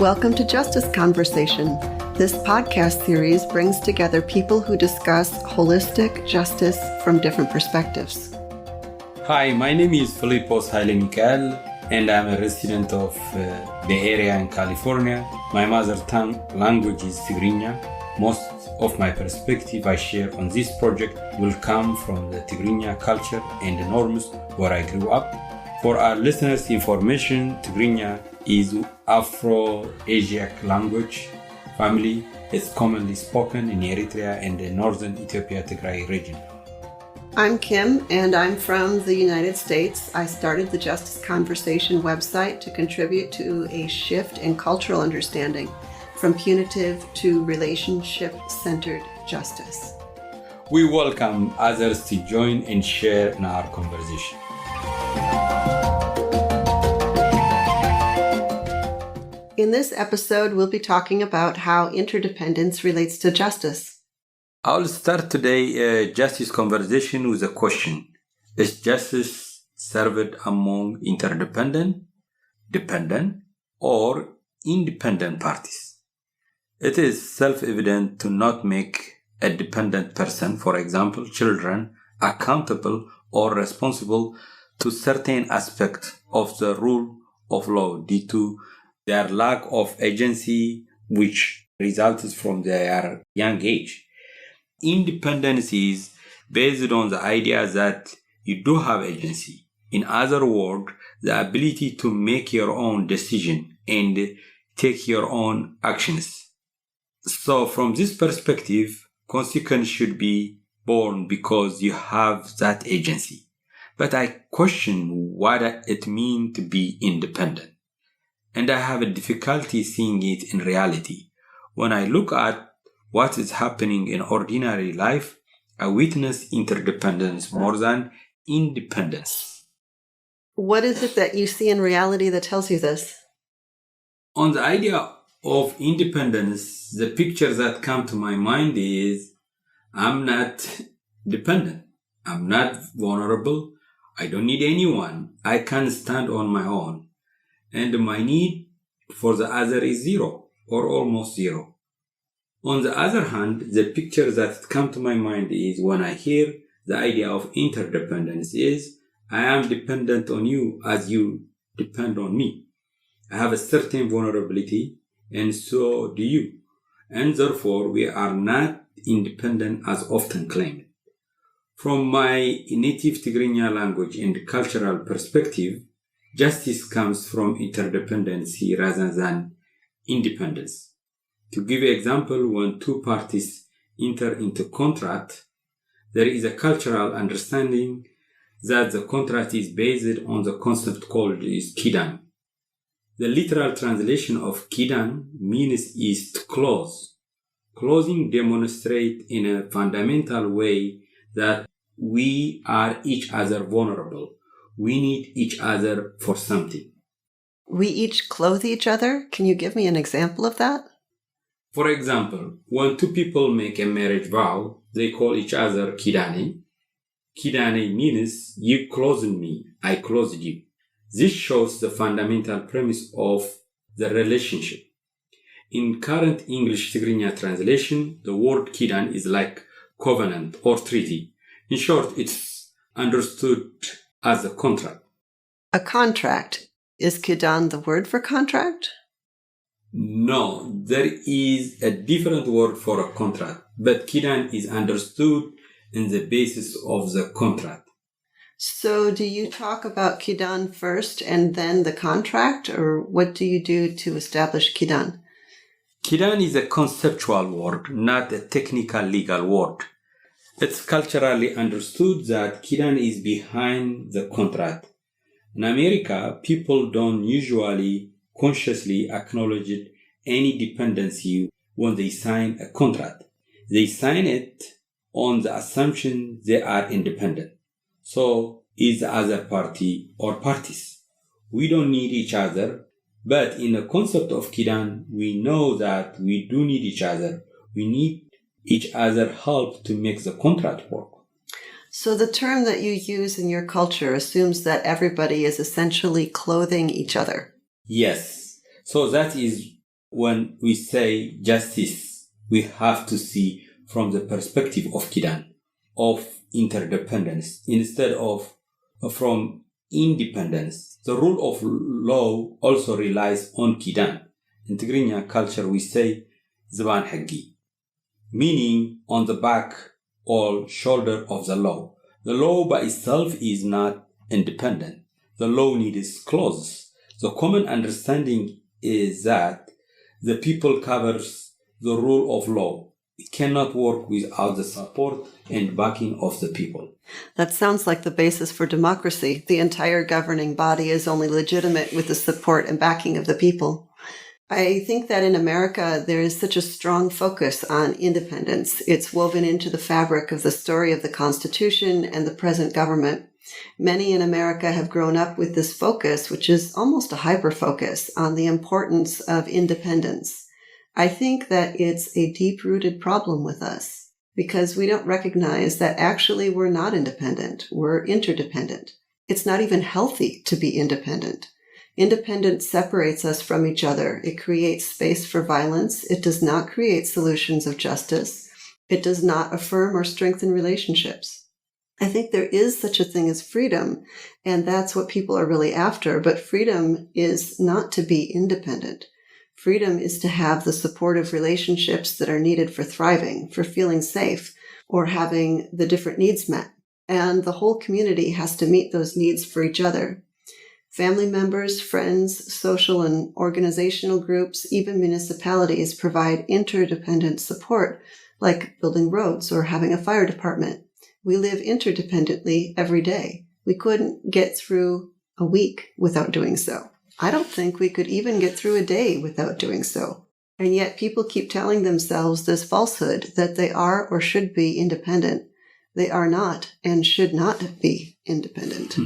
Welcome to Justice Conversation. This podcast series brings together people who discuss holistic justice from different perspectives. Hi, my name is Filipos Haile Mikael, and I'm a resident of Bay Area in California. My mother tongue language is Tigrinya. Most of my perspective I share on this project will come from the Tigrinya culture and the norms where I grew up. For our listeners' information, Tigrinya is Afro-Asiatic language family. It's commonly spoken in Eritrea and the northern Ethiopia Tigray region. I'm Kim, and I'm from the United States. I started the Justice Conversation website to contribute to a shift in cultural understanding from punitive to relationship-centered justice. We welcome others to join and share in our conversation. In this episode, we'll be talking about how interdependence relates to justice. I'll start today justice conversation with a question. Is justice served among interdependent, dependent, or independent parties? It is self-evident to not make a dependent person, for example, children, accountable or responsible to certain aspects of the rule of law due to their lack of agency, which results from their young age. Independence is based on the idea that you do have agency. In other words, the ability to make your own decision and take your own actions. So from this perspective, consequence should be born because you have that agency. But I question what it means to be independent. And I have a difficulty seeing it in reality. When I look at what is happening in ordinary life, I witness interdependence more than independence. What is it that you see in reality that tells you this? On the idea of independence, the picture that comes to my mind is I'm not dependent. I'm not vulnerable. I don't need anyone. I can stand on my own. And my need for the other is zero or almost zero. On the other hand, the picture that comes to my mind is when I hear the idea of interdependence is I am dependent on you as you depend on me. I have a certain vulnerability and so do you. And therefore, we are not independent as often claimed. From my native Tigrinya language and cultural perspective, justice comes from interdependency rather than independence. To give an example, when two parties enter into contract, there is a cultural understanding that the contract is based on the concept called is kidan. The literal translation of kidan means is to close. Closing demonstrates in a fundamental way that we are each other vulnerable. We need each other for something. We each clothe each other? Can you give me an example of that? For example, when two people make a marriage vow, they call each other kidane. Kidane means you clothed me, I clothed you. This shows the fundamental premise of the relationship. In current English Tigrinya translation, the word kidan is like covenant or treaty. In short, it's understood as a contract. A contract. Is kidan the word for contract? No, there is a different word for a contract, but kidan is understood in the basis of the contract. So do you talk about kidan first and then the contract, or what do you do to establish kidan? Kidan is a conceptual word, not a technical legal word. It's culturally understood that kidan is behind the contract. In America, people don't usually consciously acknowledge any dependency when they sign a contract. They sign it on the assumption they are independent. So is the other party or parties. We don't need each other, but in the concept of kidan, we know that we do need each other. We need each other help to make the contract work. So the term that you use in your culture assumes that everybody is essentially clothing each other. Yes. So that is when we say justice, we have to see from the perspective of Kidan, of interdependence, instead of from independence. The rule of law also relies on Kidan. In Tigrinya culture, we say Zban Hagi, meaning on the back or shoulder of the law. The law by itself is not independent. The law needs clauses. The common understanding is that the people covers the rule of law. It cannot work without the support and backing of the people. That sounds like the basis for democracy. The entire governing body is only legitimate with the support and backing of the people. I think that in America, there is such a strong focus on independence. It's woven into the fabric of the story of the Constitution and the present government. Many in America have grown up with this focus, which is almost a hyper-focus on the importance of independence. I think that it's a deep-rooted problem with us because we don't recognize that actually we're not independent. We're interdependent. It's not even healthy to be independent. Independence separates us from each other. It creates space for violence. It does not create solutions of justice. It does not affirm or strengthen relationships. I think there is such a thing as freedom, and that's what people are really after. But freedom is not to be independent. Freedom is to have the supportive relationships that are needed for thriving, for feeling safe, or having the different needs met. And the whole community has to meet those needs for each other. Family members, friends, social and organizational groups, even municipalities provide interdependent support, like building roads or having a fire department. We live interdependently every day. We couldn't get through a week without doing so. I don't think we could even get through a day without doing so. And yet people keep telling themselves this falsehood that they are or should be independent. They are not and should not be independent.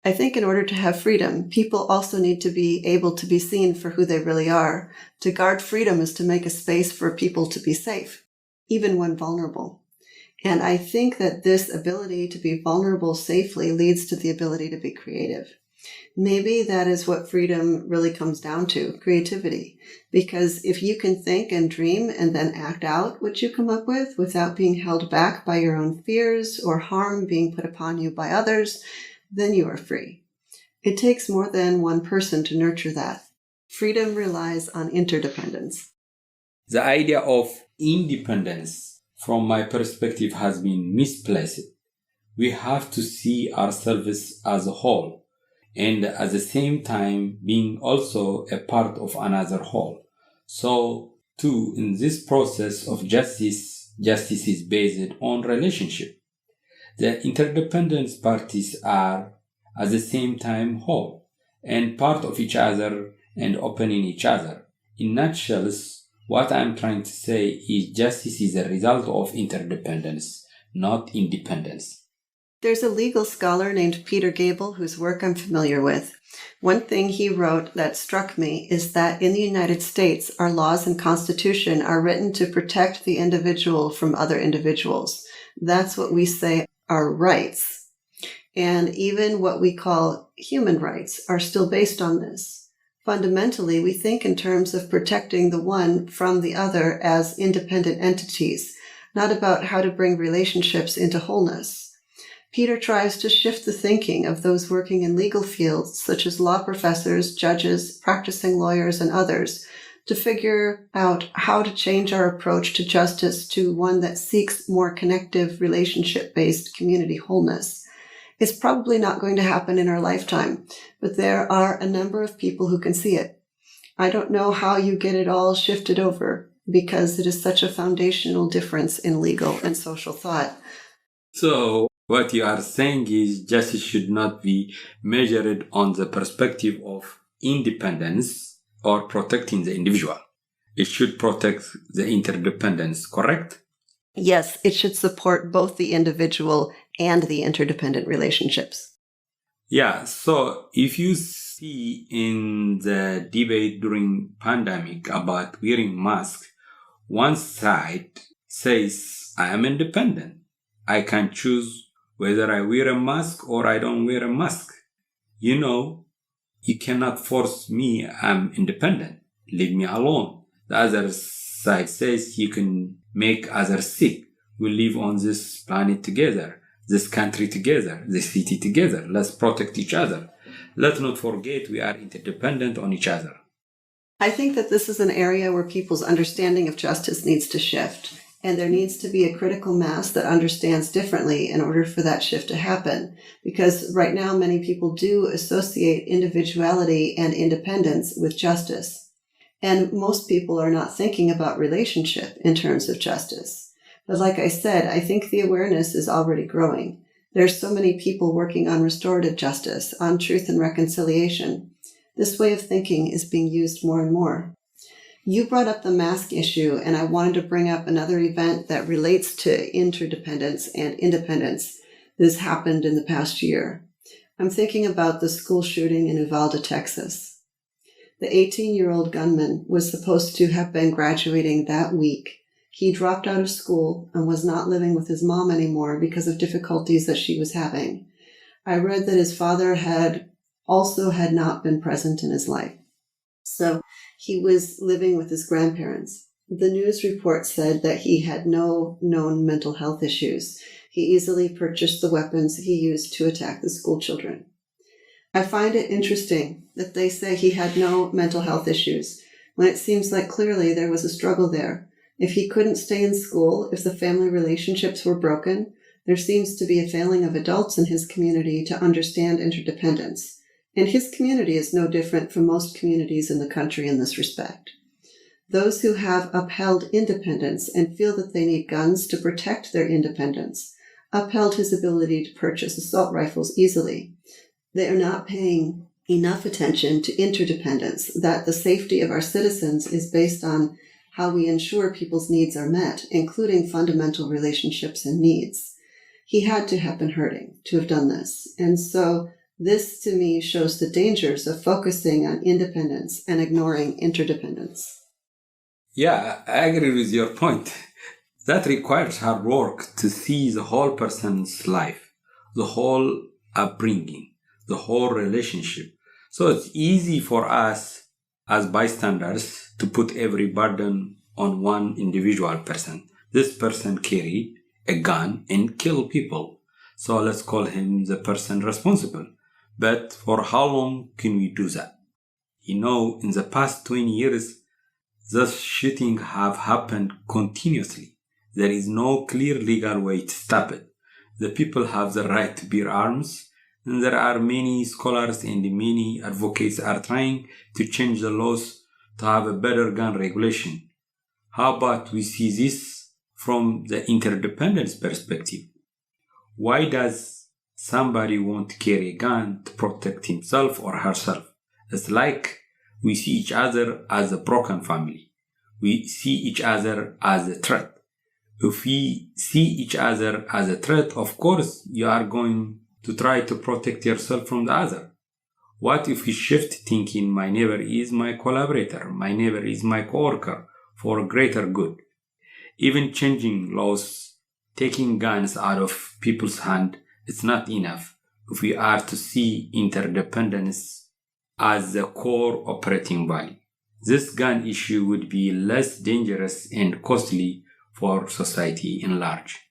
I think in order to have freedom, people also need to be able to be seen for who they really are. To guard freedom is to make a space for people to be safe, even when vulnerable. And I think that this ability to be vulnerable safely leads to the ability to be creative. Maybe that is what freedom really comes down to, creativity. Because if you can think and dream and then act out what you come up with without being held back by your own fears or harm being put upon you by others, then you are free. It takes more than one person to nurture that. Freedom relies on interdependence. The idea of independence, from my perspective, has been misplaced. We have to see ourselves as a whole, and at the same time being also a part of another whole. So, too, in this process of justice is based on relationship. The interdependent parties are at the same time whole and part of each other and opening each other. In nutshells, what I'm trying to say is justice is a result of interdependence, not independence. There's a legal scholar named Peter Gable whose work I'm familiar with. One thing he wrote that struck me is that in the United States, our laws and constitution are written to protect the individual from other individuals. That's what we say are rights. And even what we call human rights are still based on this. Fundamentally, we think in terms of protecting the one from the other as independent entities, not about how to bring relationships into wholeness. Peter tries to shift the thinking of those working in legal fields, such as law professors, judges, practicing lawyers, and others, to figure out how to change our approach to justice to one that seeks more connective, relationship-based community wholeness. It's probably not going to happen in our lifetime, but there are a number of people who can see it. I don't know how you get it all shifted over, because it is such a foundational difference in legal and social thought. So, what you are saying is justice should not be measured on the perspective of independence or protecting the individual. It should protect the interdependence, correct? Yes, it should support both the individual and the interdependent relationships. Yeah, so if you see in the debate during pandemic about wearing mask, one side says, I am independent. I can choose whether I wear a mask or I don't wear a mask. You cannot force me, I'm independent. leave me alone. The other side says you can make others sick. We live on this planet together, this country together, this city together. Let's protect each other. Let's not forget we are interdependent on each other. I think that this is an area where people's understanding of justice needs to shift, and there needs to be a critical mass that understands differently in order for that shift to happen. Because right now, many people do associate individuality and independence with justice. And most people are not thinking about relationship in terms of justice. But like I said, I think the awareness is already growing. There's so many people working on restorative justice, on truth and reconciliation. This way of thinking is being used more and more. You brought up the mask issue, and I wanted to bring up another event that relates to interdependence and independence that has happened in the past year. I'm thinking about the school shooting in Uvalde, Texas. The 18-year-old gunman was supposed to have been graduating that week. He dropped out of school and was not living with his mom anymore because of difficulties that she was having. I read that his father had not been present in his life. So he was living with his grandparents. The news report said that he had no known mental health issues. He easily purchased the weapons he used to attack the school children. I find it interesting that they say he had no mental health issues, when it seems like clearly there was a struggle there. If he couldn't stay in school, if the family relationships were broken, there seems to be a failing of adults in his community to understand interdependence. And his community is no different from most communities in the country in this respect. Those who have upheld independence and feel that they need guns to protect their independence upheld his ability to purchase assault rifles easily. They are not paying enough attention to interdependence, that the safety of our citizens is based on how we ensure people's needs are met, including fundamental relationships and needs. He had to have been hurting to have done this. And so this, to me, shows the dangers of focusing on independence and ignoring interdependence. Yeah, I agree with your point. That requires hard work to see the whole person's life, the whole upbringing, the whole relationship. So it's easy for us as bystanders to put every burden on one individual person. This person carry a gun and kill people. So let's call him the person responsible. But for how long can we do that? In the past 20 years, those shootings have happened continuously. There is no clear legal way to stop it. The people have the right to bear arms, and there are many scholars and many advocates are trying to change the laws to have a better gun regulation. How about we see this from the interdependence perspective? Why does somebody want to carry a gun to protect himself or herself? It's like we see each other as a broken family. We see each other as a threat. If we see each other as a threat, of course, you are going to try to protect yourself from the other. What if we shift thinking, my neighbor is my collaborator, my neighbor is my coworker for a greater good? Even changing laws, taking guns out of people's hand, it's not enough if we are to see interdependence as the core operating value. This gun issue would be less dangerous and costly for society in large.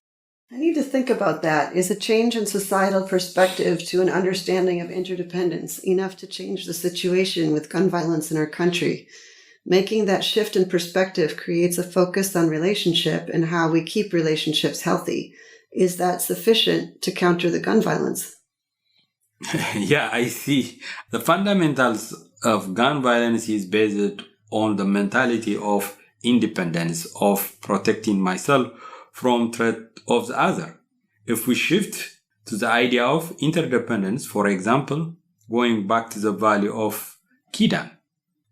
I need to think about that. Is a change in societal perspective to an understanding of interdependence enough to change the situation with gun violence in our country? Making that shift in perspective creates a focus on relationship and how we keep relationships healthy. Is that sufficient to counter the gun violence? Yeah, I see. The fundamentals of gun violence is based on the mentality of independence, of protecting myself from threat of the other. If we shift to the idea of interdependence, for example, going back to the value of Kidam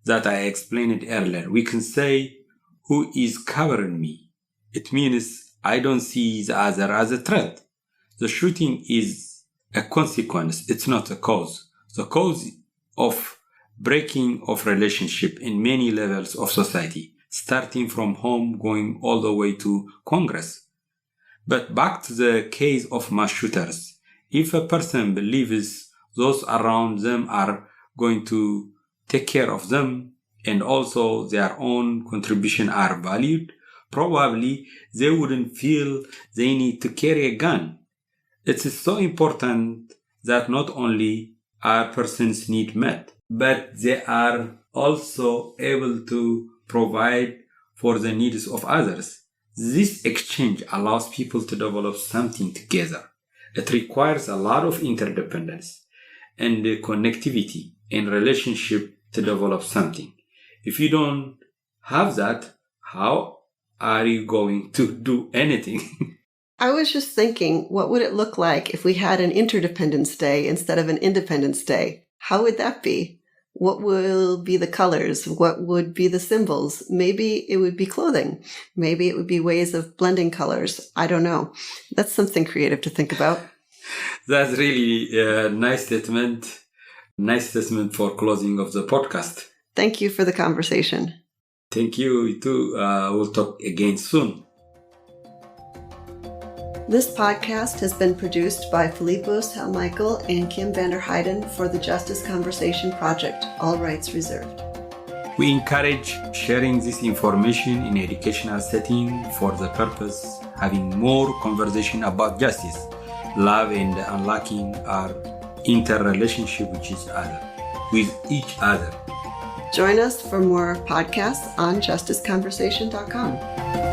that I explained earlier, we can say, who is covering me? It means I don't see the other as a threat. The shooting is a consequence, it's not a cause. The cause of breaking of relationship in many levels of society, starting from home, going all the way to Congress. But back to the case of mass shooters. If a person believes those around them are going to take care of them, and also their own contribution are valued, probably they wouldn't feel they need to carry a gun. It is so important that not only are persons' needs met, but they are also able to provide for the needs of others. This exchange allows people to develop something together. It requires a lot of interdependence and connectivity in relationship to develop something. If you don't have that, how are you going to do anything? I was just thinking, what would it look like if we had an Interdependence Day instead of an Independence Day? How would that be? What will be the colors? What would be the symbols? Maybe it would be clothing. Maybe it would be ways of blending colors. I don't know. That's something creative to think about. That's really a nice statement. Nice statement for closing of the podcast. Thank you for the conversation. Thank you too. We'll talk again soon. This podcast has been produced by Philippos Helmichael and Kim Vander Heiden for the Justice Conversation Project, all rights reserved. We encourage sharing this information in educational setting for the purpose having more conversation about justice, love, and unlocking our interrelationship with each other. Join us for more podcasts on justiceconversation.com.